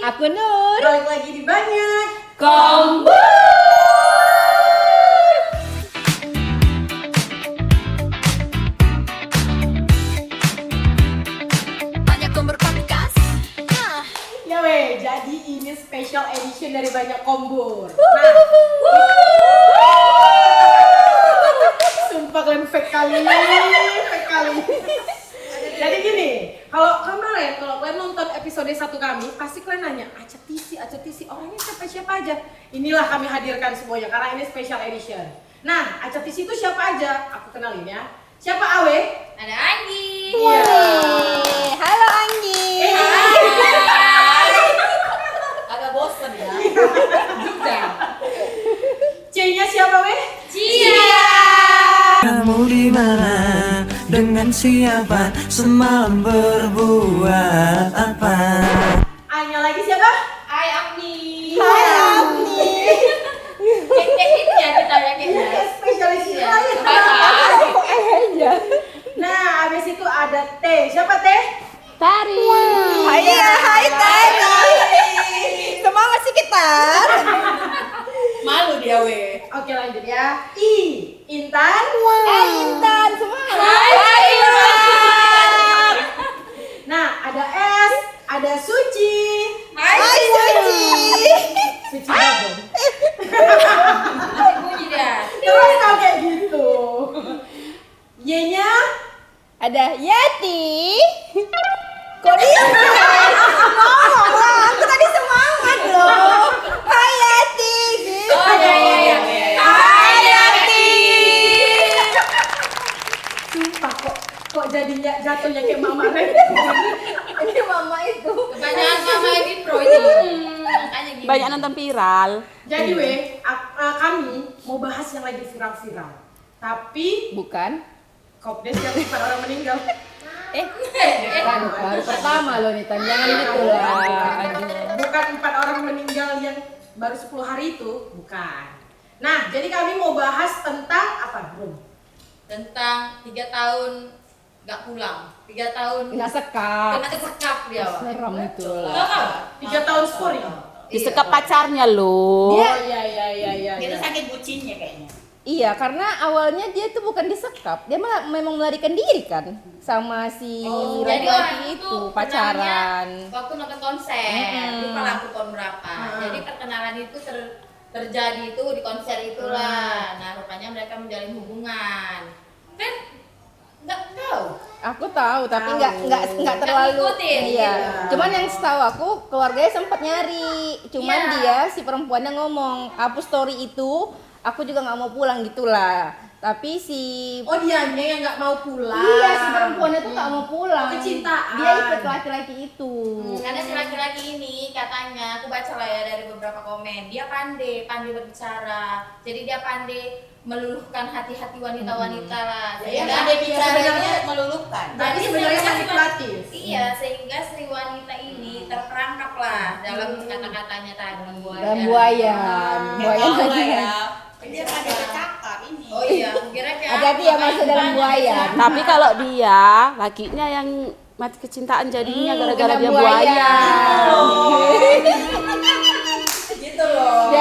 Aku Nur. Balik lagi di Banyak Kombur. Banyak Kombur Podcast. Ya weh, jadi ini special edition dari Banyak Kombur. Sumpah kalian fake kali. Jadi gini, kalau kalian nonton episode 1 kami, pasti kalian nanya, Aca Tisi, orangnya siapa aja? Inilah kami hadirkan semuanya, karena ini special edition. Nah, Aca Tisi itu siapa aja? Aku kenalin ya. Siapa Awe? Ada Anggi. Iya. Halo Anggi. Agak bosen ya. Juga. C-nya siapa weh? Cia. Kamu di mana? Dengan siapa? Semalam berbuat apa? A-nya lagi siapa? Hai Agni. Hai Anggi. Kayak ini ya kita ya Iya, spesialis Iya. lain. Kok aja? Nah, habis itu ada T. Siapa T? Tari. Hai Tari. Semangat sih kita. Malu dia weh. Oke, lanjut ya. I. Intan. Intan semangat. Hai. Nah, ada S. Ada Suci. Hai Suci. Suci Babon. Masih bunyi dia. Terus kau kayak gitu. Y-nya Ada Yeti. Kok dia ngomong lah, aku tadi semangat loh. Hai Yeti. Gitu. Oh iya. Hai Yeti. sumpah kok jadinya jatuhnya kayak Mama Ren. Ini mama itu. Kebanyakan mama ini pro ini. Makanya gini. Banyak nonton viral. Jadi kami mau bahas yang lagi viral-viral. Tapi Bukan. Kopdes yang 4 orang meninggal. Kan baru pertama loh nih Tan, jangan gitu lah. Bukan 4 orang meninggal yang baru 10 hari itu, bukan. Nah, jadi kami mau bahas tentang apa, Bro? Tentang 3 tahun nggak pulang. 3 tahun Kena sekap. kena kesekap dia. Wak. Seram itu lah. Tahu? 3 tahun skori. Disekap pacarnya loh. Oh iya. Itu saking bucinnya kayaknya. Iya, karena awalnya dia tuh bukan disekap, dia malah memang melarikan diri kan sama si Jadi orang laki-laki itu itu pacaran. waktu nonton konser, lupa lah aku tahun berapa. Jadi perkenalan itu terjadi itu di konser itulah. Nah rupanya mereka menjalin hubungan. Kan nggak tahu. Aku tahu, tapi Tahu. nggak terlalu. ngikutin, Iya. gitu. Cuman yang setahu aku keluarganya sempat nyari. Cuman Iya. dia si perempuannya ngomong hapus story itu, aku juga nggak mau pulang gitulah. Tapi si Oh, dianya yang nggak mau pulang. iya si perempuannya tuh nggak mau pulang. Kecintaan. Dia ikut laki-laki itu. Karena si laki-laki ini katanya, aku baca lah ya dari beberapa komen, dia pandai berbicara. Jadi dia pandai meluluhkan hati-hati wanita-wanita lah. Jadi Sehingga ada bicaranya meluluhkan. Jadi sebenarnya manipulatif. Iya, sehingga si wanita ini terperangkap lah dalam kata-katanya tadi. Dan buaya lagi. Dia ada cakap ini. Oh iya, aku kira kayak Hati-hati ya masuk dalam buaya. Tapi kalau dia, lakinya yang mati kecintaan jadinya gara-gara kena dia buaya. gitu loh.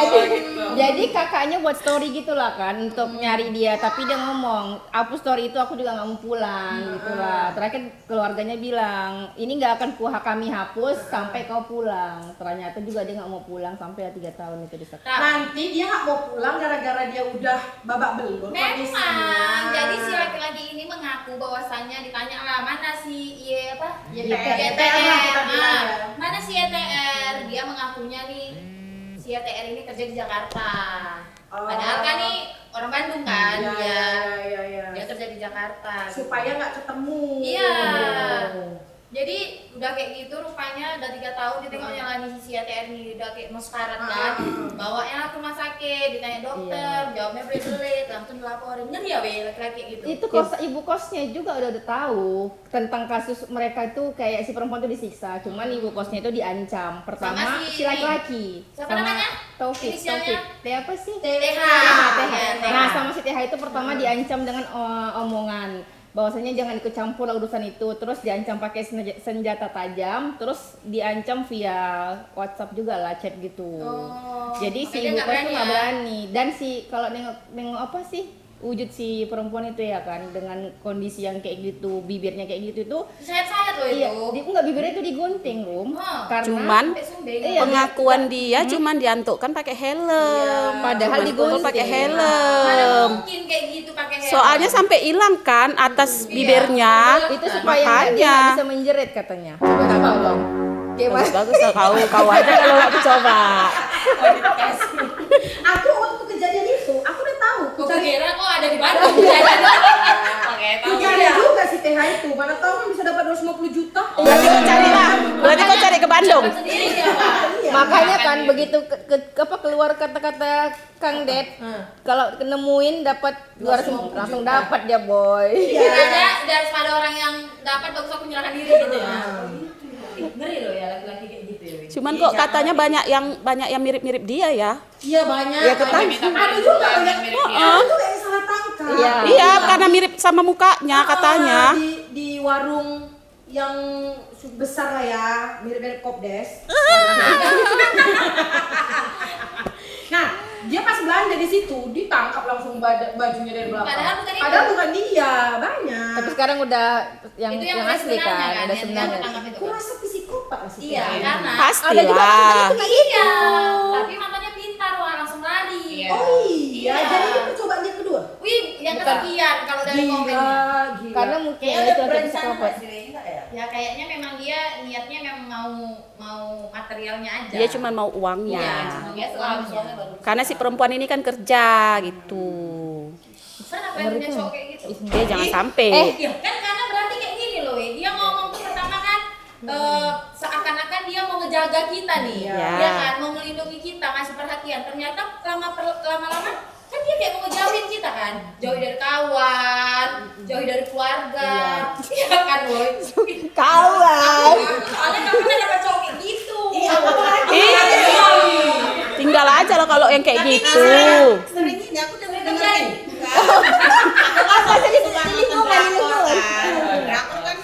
Jadi kakaknya buat story gitulah kan untuk nyari dia, tapi dia ngomong hapus story itu, aku juga nggak mau pulang gitulah. Terakhir keluarganya bilang ini nggak akan kami hapus sampai kau pulang. Ternyata juga dia nggak mau pulang sampai 3 tahun itu disekap. Nanti dia nggak mau pulang gara-gara dia udah babak belur Memang, kondisinya. jadi si laki-laki ini mengaku bahwasannya ditanya lah mana si YTR, YTR. mana si YTR, dia mengakunya nih si YTR ini kerja di Jakarta. Padahal kan nih orang Bandung kan Iya. dia kerja di Jakarta. Supaya nggak ketemu. Iya. Jadi udah kayak gitu rupanya udah 3 tahun dia tengok nyalani si YTR nih udah kayak mau sekarat kan. Bawanya ke rumah sakit, ditanya dokter, jawabnya belit-belit, langsung dilaporin. Ngeri ya weh laki-laki gitu. Itu ibu kosnya juga udah tahu tentang kasus mereka itu kayak si perempuan itu disiksa, cuman ibu kosnya itu diancam. Pertama Sama si laki-laki siapa namanya? Taufik. Inisialnya? T apa sih? TH. TH. Iya, Nah sama si TH itu pertama diancam dengan omongan bahwasanya jangan ikut campur urusan itu, terus diancam pakai senjata tajam, terus diancam via WhatsApp juga lah, chat gitu. Jadi si makanya ibu nggak kos tuh nggak berani ya? berani. Dan si kalau nengok apa sih wujud si perempuan itu ya kan, dengan kondisi yang kayak gitu, bibirnya kayak gitu itu, Sayat-sayat loh iya, itu. enggak, bibirnya itu digunting, Rum. Karena Cuman sampai sumbing. Iya, pengakuan dia cuman diantukkan pakai helm. Padahal Cuman digunting. pakai Mana helm. mungkin kayak gitu pakai helm. Soalnya sampai hilang kan atas Iya. bibirnya. itu supaya dia Makanya. nggak bisa menjerit katanya. Coba tolong. Gimana? Bagus lah kau aja kalau nggak dicoba. Aku waktu kejadian itu, aku udah tahu. Kok kira kok ada di Bandung kejadian. Oke, tahu Cari ya. juga si TH itu, mana tahu kan bisa dapat 250 juta. Berarti kau cari lah. Berarti kau cari ke Bandung. Dapat sendiri dia, Pak. Makanya kan begitu keluar kata-kata Kang Ded, kalau nemuin dapat 200 langsung dapat dia, boy. Kiranya daripada orang yang dapat bagus aku menyerahkan diri gitu ya. Ngeri loh ya laki-laki kayak gitu ya. Wi. Cuman kok katanya banyak yang mirip-mirip dia ya. Iya banyak. Ya, ketemu. Ada juga yang ada juga yang salah tangkap. Iya. Iya, karena mirip sama mukanya katanya. Di warung yang besar lah ya, mirip-mirip Kopdes. Nah, dia pas belanja di situ ditangkap langsung bajunya dari belakang. Padahal bukan itu. dia, banyak. Tapi sekarang udah yang Itu yang asli sebenarnya kan, kan, udah yang sebenarnya. ketangkap itu Aku kan. rasa psikopat lah sih. Iya, karena Pastilah. iya, tapi matanya pintar wah langsung lari. Oh iya, Iya. jadi itu percobaan dia kedua. Wih, yang kesekian kalau dari komennya. Gila. Karena mungkin Kayaknya itu udah lagi berencana psikopat. sih, enggak ya? Ya kayaknya memang dia niatnya memang mau materialnya aja. Dia cuma mau uangnya. Iya, cuma Dia mau selalu uangnya. Karena si perempuan ini kan kerja gitu. Sana apa yang punya cowok kayak gitu? Dia jangan sampai. Iya, kan karena berarti kayak gini loh, dia ngomong tuh pertama kan seakan-akan dia mau ngejaga kita nih, Iya. dia kan mau melindungi kita, ngasih perhatian. Ternyata lama-lama kan dia kayak mau ngejauhin kita kan, jauhi dari kawan, jauhi dari keluarga, iya kan boy. Kawan. Soalnya kamu kan dapat cowok kayak gitu. Iya, Ih, tinggal aja lah kalau yang kayak gitu. sering ini aku udah Kerjain. dengerin. Apa jadi drakor kan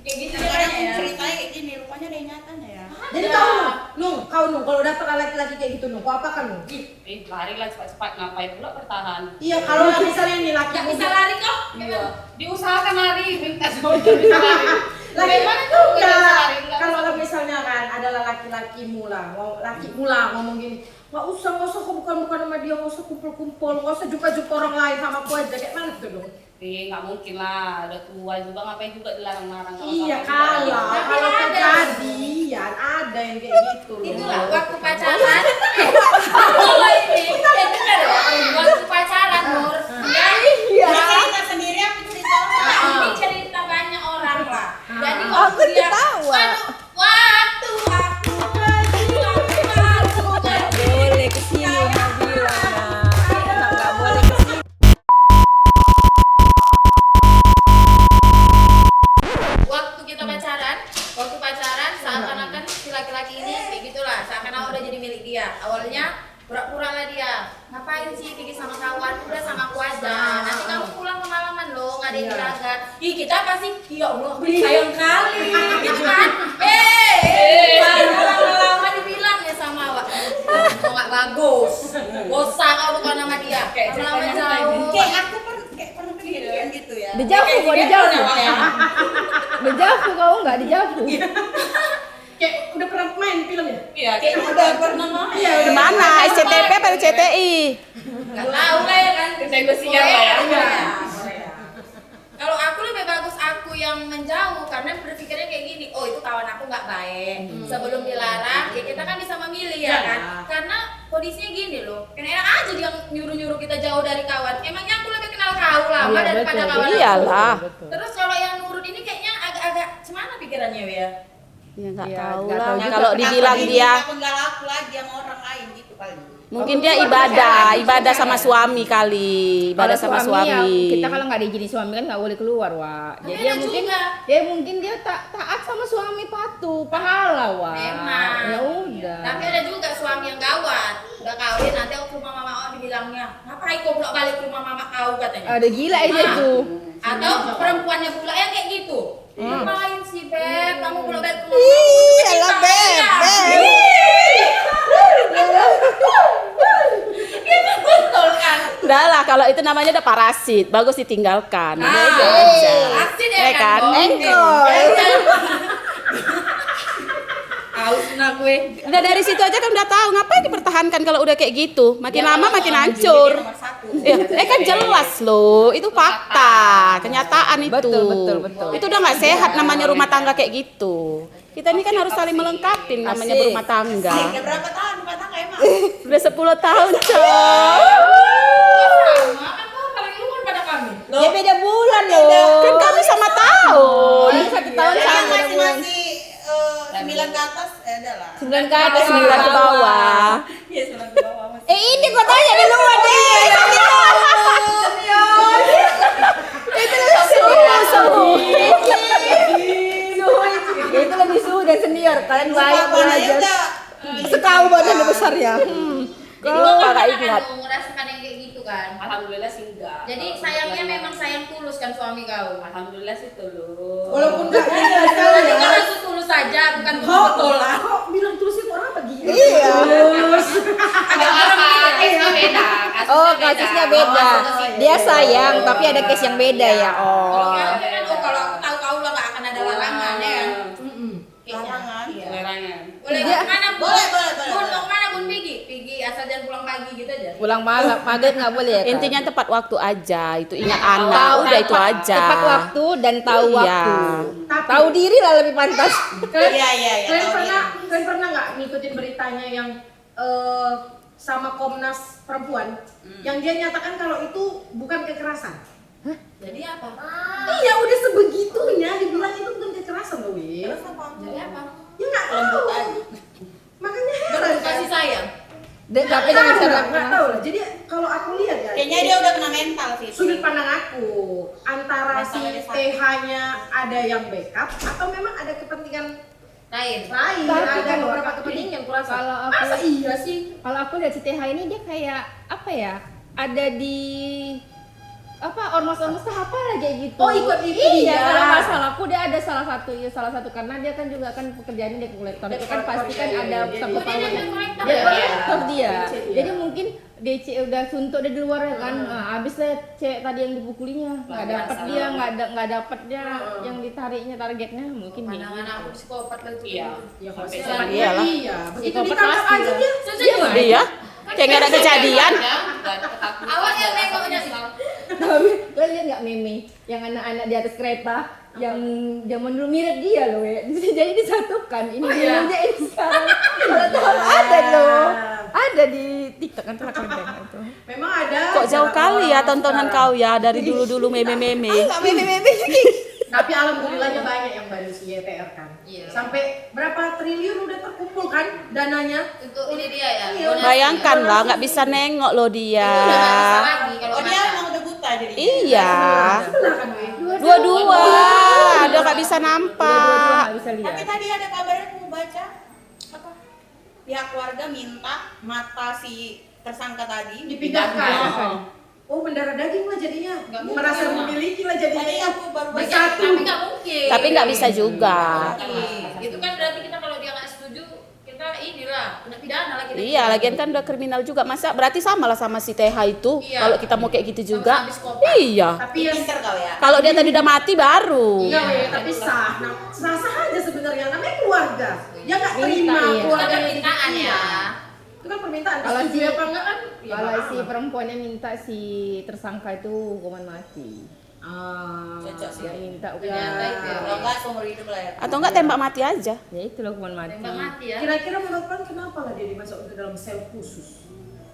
Kayak gitu kadang caranya ya. ceritanya kayak gini, rupanya ada yang nyatanya ya. Jadi kau Nung, kalau dapet laki-laki kayak gitu Nung, kau apakan Nung? Lari lah cepat-cepat, ngapain pula bertahan? Iya, kalau misalnya nih laki Gak bisa lari kok. Iya. Diusahakan lari, minta sama dia bisa lari. laki Bagaimana tuh? Gak bisa lari, enggak. kalau misalnya kan adalah laki-lakimu lah, lakimu lah ngomong gini, nggak usah kau bukan sama dia, nggak usah kumpul-kumpul, nggak usah jumpa orang lain sama aku aja, kayak mana tuh dong? Nggak mungkin lah, udah tua juga, ngapain juga dilarang-larang. Iya, Sama-sama juga. kalau Tapi ada. kejadian ada yang kayak gitu loh. Itulah waktu pacaran. Oh ini, dengar ya. Waktu pacaran Nur. Ya, Cerita sendiri aku cerita orang. ini cerita banyak orang lah. Jadi Aku waktu dia, ketawa. aduh, waktu aku Boleh kesini, Oma bilang. Nah, nggak boleh kesini. waktu pacaran seakan-akan si laki-laki ini kayak gitulah, seakan-akan udah jadi milik dia. Awalnya pura-pura lah dia, ngapain sih pergi sama kawan, udah sama aku aja, nanti kamu pulang kemalaman loh, nggak ada yang jaga. Ih kita pasti, ya Allah sayang kali, gitu kan? Lama-lama dibilang ya sama Wak, kok nggak bagus, bosan kau bukan sama dia, lama-lama jauh. Kayak aku pernah kepikiran gitu ya. Dijauh kok, dijauh. Dijauh kau nggak dijauh. Kayak udah pernah main film ya? Iya, Kayak udah pernah main. Iya, Di mana? SCTV apa CTI? Nggak tahu lah ya kan, Negosiasi lah ya. Korea. Kalau aku lebih bagus aku yang menjauh karena berpikirnya kayak gini, oh itu kawan aku nggak baik. Sebelum dilarang, ya kita kan bisa memilih ya kan. Karena kondisinya gini loh, enak aja dia nyuruh-nyuruh kita jauh dari kawan. Emangnya aku lebih kenal kau lama Iya, daripada betul. kawan aku. Iyalah. Terus kalau yang nurut ini kayaknya agak-agak gimana pikirannya ya? Ya nggak Iya, tahu nggak lah. tahu juga. Kalau dibilang dia, Aku nggak laku lagi sama orang lain gitu kali. mungkin dia ibadah sama suami kali, ibadah sama ya, suami. kita kalau nggak diizinin suami kan nggak boleh keluar, Wak. Tapi Jadi ada mungkin dia taat sama suami, patuh, pahala, Wak. Memang. Ya udah. Tapi ada juga suami yang gawat. Udah kawin nanti aku ke rumah mama kau dibilangnya, ngapain kau bolak balik ke rumah mama kau katanya. Ada gila aja tuh. Atau perempuannya pula yang kayak gitu. Ngapain sih Beb? Kamu pula Beb ke Iyalah Beb. Itu betul kan? Udah lah, kalau itu namanya udah parasit, bagus ditinggalkan. Udah Ah, itu aja. asin ya Ya kan, kan? Bom? Aus na gue. Udah dari situ aja kan udah tahu ngapain dipertahankan kalau udah kayak gitu. Makin lama makin hancur. Nomor 1. Ya, kan jelas loh, itu fakta, kenyataan itu. Betul. Itu udah nggak sehat namanya rumah tangga kayak gitu. Kita ini kan harus saling melengkapi namanya Asik. berumah tangga. Udah berapa tahun rumah tangga emang? Udah 10 tahun, Cok. Sama kan kau paling umur pada kami. Ya beda bulan loh. Kan kami sama tahun. 1 tahun Yang sama beda bulan. masih 9 ke atas, ada lah. 9 ke atas 9 ke bawah. Iya, 9 ke bawah masih. Ini kok tanya di luar deh. Itu lebih suhu. Itu lebih suhu dan senior. Kalian baik Warnanya aja. udah Sekau badannya besar ya. Jadi Kau kau nggak kan ingat. ngerasakan yang kayak gitu kan. Alhamdulillah sih enggak. Jadi sayangnya memang sayang tulus kan suami kau. Alhamdulillah sih tulus. Walaupun nggak Berarti kan langsung tulus saja, bukan betul lah. Kok bilang tulus itu orang apa gila? Iya. Ada orang Kasusnya beda. Oh, kasusnya beda. Dia sayang, tapi ada case yang beda ya. Kalau Oh. kan, oh kalau aku tahu kau lah nggak akan ada larangan ya kan. larangan. Iya. Larangan. Boleh Iya. kemana Bun? Boleh. Bun mau kemana Bun Pigi asal jangan pulang pagi gitu aja. Pulang malam, maghrib nggak boleh ya? Kak? Intinya tepat waktu aja, itu ingat anak, udah itu aja. Tepat waktu dan tahu Iya. waktu. Tahu diri lah lebih pantas. Iya. Kalian pernah nggak ngikutin beritanya yang sama Komnas Perempuan yang dia nyatakan kalau itu bukan kekerasan? Jadi apa? Iya, udah sebegitunya dibilang itu bukan kekerasan loh, Wi. Jadi apa? Ya nggak tahu. Lembutan. Makanya heran. Baru kasih sayang. Tapi dengan cara nggak tahu lah. Jadi kalau aku lihat ya, Kayaknya dia udah kena mental sih. sudut pandang aku antara si Masalahnya satu. TH-nya ada yang backup atau memang ada kepentingan Lain. lain, Tapi ada kan beberapa tapi kepentingan kurasa. kalau aku- Masa iya sih? Kalau aku lihat si TH ini dia kayak apa ya? Ada di apa ormas-ormas apa lah kayak gitu. Oh, ikut itu Iya, dia. kalau nggak salah aku dia ada salah satu karena dia kan juga kan pekerjaannya debt collector. Itu kan pasti kan ada sangkut Dia debt collector Debt ya? collector dia. DC dia. Jadi mungkin DC udah suntuk dari luar ya kan. Nah, habis lah cek tadi yang dipukulinya nggak dapat dia, nggak dapat dia yang ditariknya targetnya mungkin dia. Pandangan aku psikopat lah itu. Iya. Ya kalau Sampai misalnya iyalah. iya, begitu Psikopat ditangkap pasti aja lah. dia. Setuju. Iya. Kayak nggak ada kejadian. Nggak ada ketakutan. Awak yang nengoknya sih. Tapi lo lihat nggak meme yang anak-anak di atas kereta yang zaman dulu mirip dia loh ya. Jadi disatukan ini dia aja ini sekarang. Kalau tahu ada loh. Ada di TikTok kan konten itu. Memang ada. Kok jauh kali ya tontonan sekarang. kau ya dari dulu-dulu meme-meme. Enggak meme-meme. Tapi alhamdulillahnya banyak yang bantu si YTR kan. Iya. Sampai berapa triliun udah terkumpul kan dananya. Untuk ini dia ya. Iya. donasi. Bayangkan lah nggak bisa nengok loh dia. Udah nggak bisa lagi kalau Oh dia mata. emang udah buta jadi. Iya. Sebelah kan, Wi. Dua-dua, dia nggak bisa Dua-dua nampak. nggak bisa lihat. Tapi tadi ada kabarnya aku baca apa? Pihak keluarga minta mata si tersangka tadi Dipindahkan. Oh, mendarah daging lah jadinya. Nggak Merasa mungkin. memiliki lah Tadi jadinya. aku baru baca. Bersatu. Tapi nggak mungkin. Tapi nggak bisa juga. Itu kan berarti kita kalau dia nggak setuju kita inilah kena pidana lah kita. Iya, lagian kan udah kriminal juga. Masa berarti sama lah sama si TH itu. Iya. Kalau kita mau kayak gitu juga. Sama-sama psikopat. Iya. Tapi yang Pinter kau ya. Kalau dia tadi udah mati baru. iya, Wi, tapi sah. Nah, sah-sah aja sebenarnya namanya keluarga. Dia nggak Minta, terima iya. Itu keluarga kan permintaan ya. Itu kan permintaan. Kalau Setuju si- apa enggak kan? Ya, Kalau nggak si apa-apa. perempuannya minta si tersangka itu hukuman mati. Ah, Cocok sih. Dia minta Ternyata itu ya. Kalau enggak seumur hidup lah ya. Atau enggak tembak mati aja. Ya itu loh hukuman mati. Tembak mati ya. Kira-kira menurut kalian kenapa lah dia dimasukkan ke dalam sel khusus?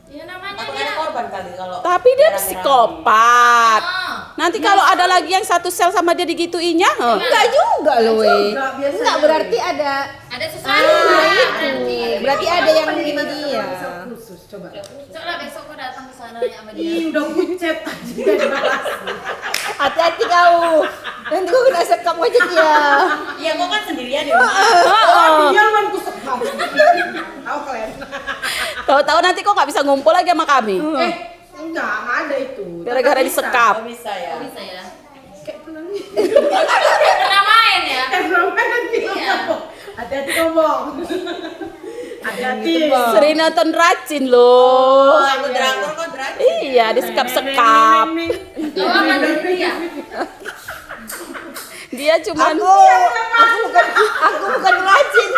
Ya namanya Takut dia. ada korban kali kalau. Tapi dia rame-rame. psikopat. Ah. Nanti kalau ada lagi yang satu sel sama dia digituinnya, Enggak juga loh, weh. Enggak, biasanya. Enggak berarti ada Ada sesuatu lah berarti. berarti ada yang ini Dimasukkan dia. ke dalam sel khusus, coba. Coba besok kau datang ke sana ya sama dia. Ih, udah kucet tadi kan balas. Hati-hati kau. Nanti kau kena sekap wajah dia. Iya kau kan sendirian di rumah. Dia kan kusuk kau. Tahu kalian? Tahu-tahu nanti kok nggak bisa ngumpul lagi sama kami. Enggak ada itu. Gara-gara Tetap bisa. disekap. Kau bisa ya. Bisa ya. Pernah main ya? Karena main film Iya. apa? Hati-hati ngomong. Hati-hati. Sering nonton Racin loh. Aku drakor kok drakor. Iya, disekap-sekap. Kau akan dulu ya? Dia cuman Aku bukan rajin.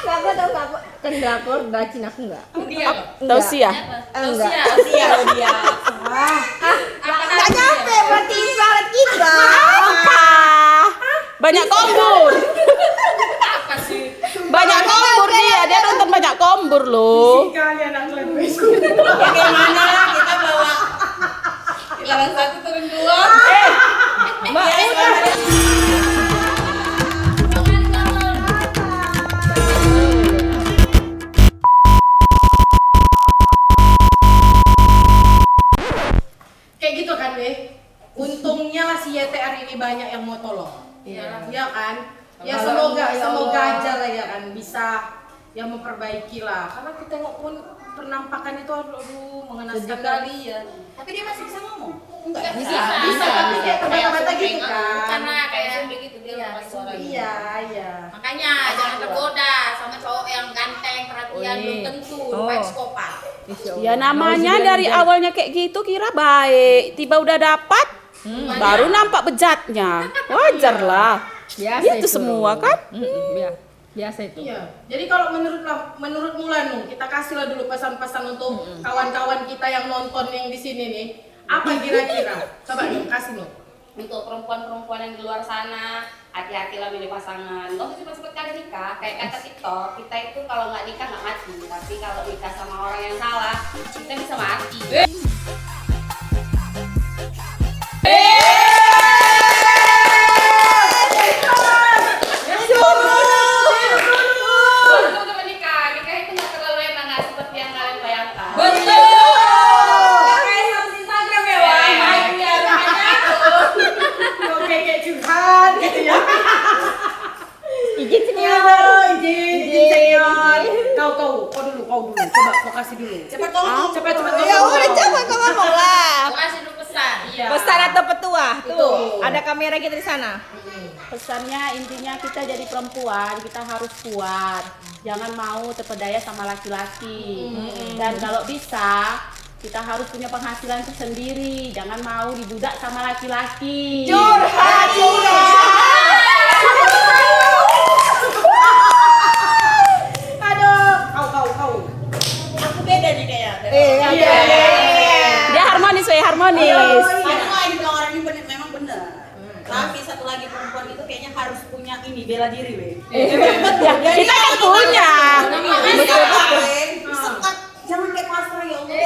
Aku tahu nggak aku kan drakor rajin aku nggak. Dia. tahu sih ya. Enggak. Tausia. Iya dia. Nggak nyampe berarti salat kita. Apa? Banyak kombur. Apa sih? Banyak kombur dia nonton banyak kombur loh. Kali anak kalian Bagaimana kita bawa Bilangan 1 turun 2. Mbak, kayak gitu kan deh. Untungnya lah si YTR ini banyak yang mau tolong. Iya. Iya kan? Ya Kalau semoga enggak, ya semoga Allah. aja lah ya kan bisa yang memperbaiki lah. Karena kita tengok pun penampakan itu aduh mengenaskan kali ya. tapi dia masih bisa ngomong. Enggak Bisa, tapi kayak terbata-bata gitu kan. Karena kayak begitu dia Iya, lepas suara gitu. Iya, iya. makanya jangan tergoda sama cowok yang ganteng, perhatian, belum tentu lupa psikopat. Ya namanya dari awalnya kayak gitu kira baik, tiba udah dapat baru nampak bejatnya. Wajar lah. biasa Itu semua kan? Biasa itu. Iya. Jadi kalau menurut Mulan kita kasihlah dulu pesan-pesan untuk kawan-kawan kita yang nonton yang di sini nih. Apa kira-kira? Coba dong kasih dong. Untuk perempuan-perempuan yang di luar sana, hati-hatilah milih pasangan. Nggak usah cepet-cepet kali nikah. Kayak kata TikTok, kita itu kalau nggak nikah nggak mati. Tapi kalau nikah sama orang yang salah, kita bisa mati. Untuk menikah, nikah itu nggak terlalu enak, nggak seperti yang kalian bayangkan. Oke, kayak curhat gitu ya. Izin senior. Izin senior. Kau dulu. Coba kau kasih dulu. Cepat ngomong. Cepat. Ya udah coba kau ngomong lah. Aku kasih dulu pesan. Iya. Pesan atau petua? Tuh, Betul. ada kamera kita di sana. Pesannya intinya kita jadi perempuan kita harus kuat, jangan mau terpedaya sama laki-laki. Dan kalau bisa kita harus punya penghasilan tersendiri, jangan mau dibudak sama laki-laki. Aduh, kau. Aku beda nih kayak. Iya. Dia harmonis, harmonis. Ada lain bilang orang ini memang benar. Tapi satu lagi perempuan itu kayaknya harus punya ini bela diri, weh. Ya, kita kan punya. Sekat, jangan kayak pasrah ya Allah.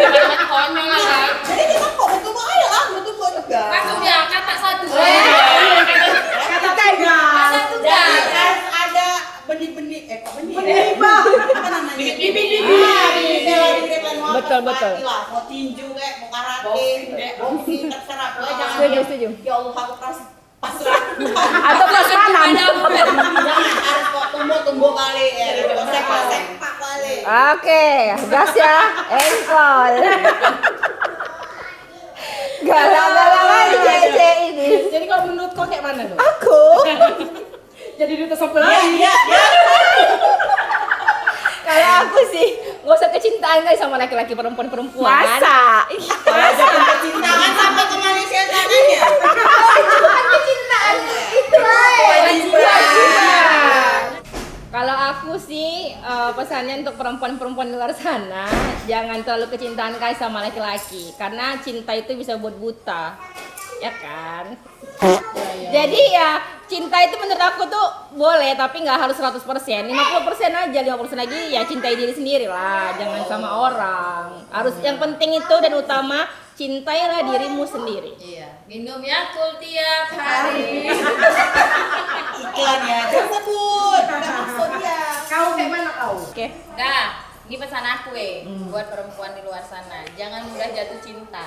Banget konyol lah kan. Jadi kita kok betul aja lah, betul juga. Langsung dia kata satu. Kata tiga. Satu Jadi kan. harus ada benih-benih, kok benih? Benih apa? Apa namanya? Bibit. Bela diri kan mau Betul. lah, mau tinju kayak mau karate, boxing terserah. Pokoknya jangan Setuju. ya Allah aku pasrah. Atau prasmanan. Jangan harus kok tumbuh kali ya. Sepak kali. Oke, gas ya. Engkol. Galau-galau aja cewek ini. Jadi kalau menurut kau kayak mana dong? Aku Jadi duta sopir lagi. Iya. kalau aku sih nggak usah kecintaan guys sama laki-laki perempuan. Masa? Jangan sampai ke Malaysia sananya. Kecintaan itu Kalau aku sih pesannya untuk perempuan-perempuan di luar sana, jangan terlalu kecintaan guys sama laki-laki, karena cinta itu bisa buat buta, ya kan? Jadi ya cinta itu menurut aku tuh boleh, tapi nggak harus 100%, 50% aja, 50% lagi ya cintai diri sendiri lah, jangan sama orang. Harus yang penting itu dan utama cintailah dirimu sendiri. Iya, minum Yakult tiap hari. Iklan ya, jangan sebut. Nggak maksud dia. Kau kayak mana kau? Oke. Nah, ini pesan aku buat perempuan di luar sana, jangan mudah jatuh cinta.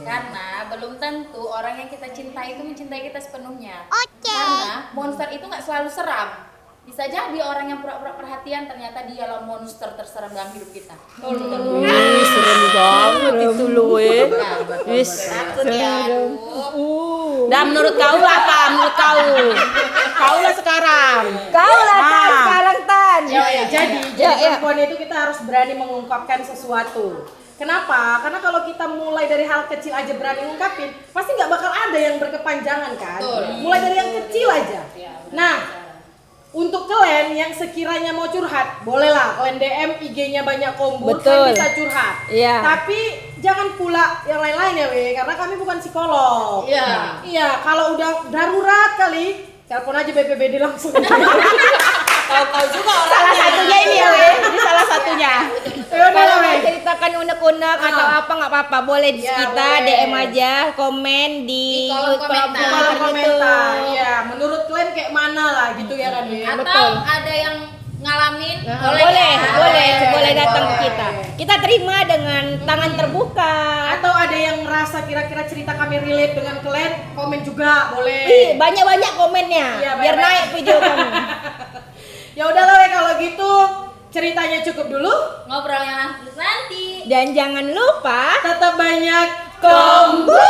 Karena belum tentu orang yang kita cintai itu mencintai kita sepenuhnya. Karena monster itu nggak selalu seram. Bisa jadi orang yang pura-pura perhatian ternyata dialah monster terseram dalam hidup kita. Serem banget itu loh, Nah, Wis. Takut ya. aduh. Dan menurut kau apa? Menurut kau? Kau lah sekarang. Kau lah Tan, Ah. sekarang Tan. Jadi Ya, ya. perempuan itu kita harus berani mengungkapkan sesuatu. Kenapa? Karena kalau kita mulai dari hal kecil aja berani ngungkapin, pasti nggak bakal ada yang berkepanjangan kan. Mulai dari yang kecil aja. Nah, untuk kalian yang sekiranya mau curhat, bolehlah kalian DM IG-nya banyak kombur, Betul. kalian bisa curhat. Iya. Tapi jangan pula yang lain-lain ya, We, karena kami bukan psikolog. Iya. Iya, kalau udah darurat kali, telepon aja BPBD langsung. Tahu-tahu juga Salah orangnya. satunya ini ya, Weh. Ini salah satunya. Ya udah Kalau lah, mau We. ceritakan unek-unek atau apa nggak apa-apa, boleh di Ya, kita boleh. DM aja, komen di Di kolom komentar. Di kolom komentar. Iya, menurut kalian kayak mana lah gitu ya kan, We? Atau ada yang ngalamin, Boleh, ya. boleh datang ke boleh. kita. Kita terima dengan tangan terbuka. Atau ada yang merasa kira-kira cerita kami relate dengan kalian, komen juga boleh. Ih, banyak-banyak komennya, Iya, biar banyak-banyak. naik video kamu. Ya udahlah, We, kalau gitu ceritanya cukup dulu. Ngobrolnya nanti. Dan jangan lupa Tetap banyak kombur.